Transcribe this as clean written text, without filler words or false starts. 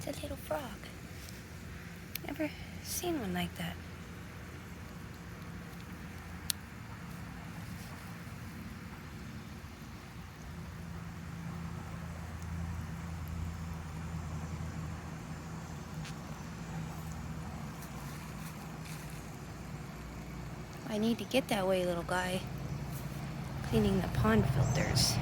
It's a little frog. Never seen one like that. I need to get that way, little guy. Cleaning the pond filters.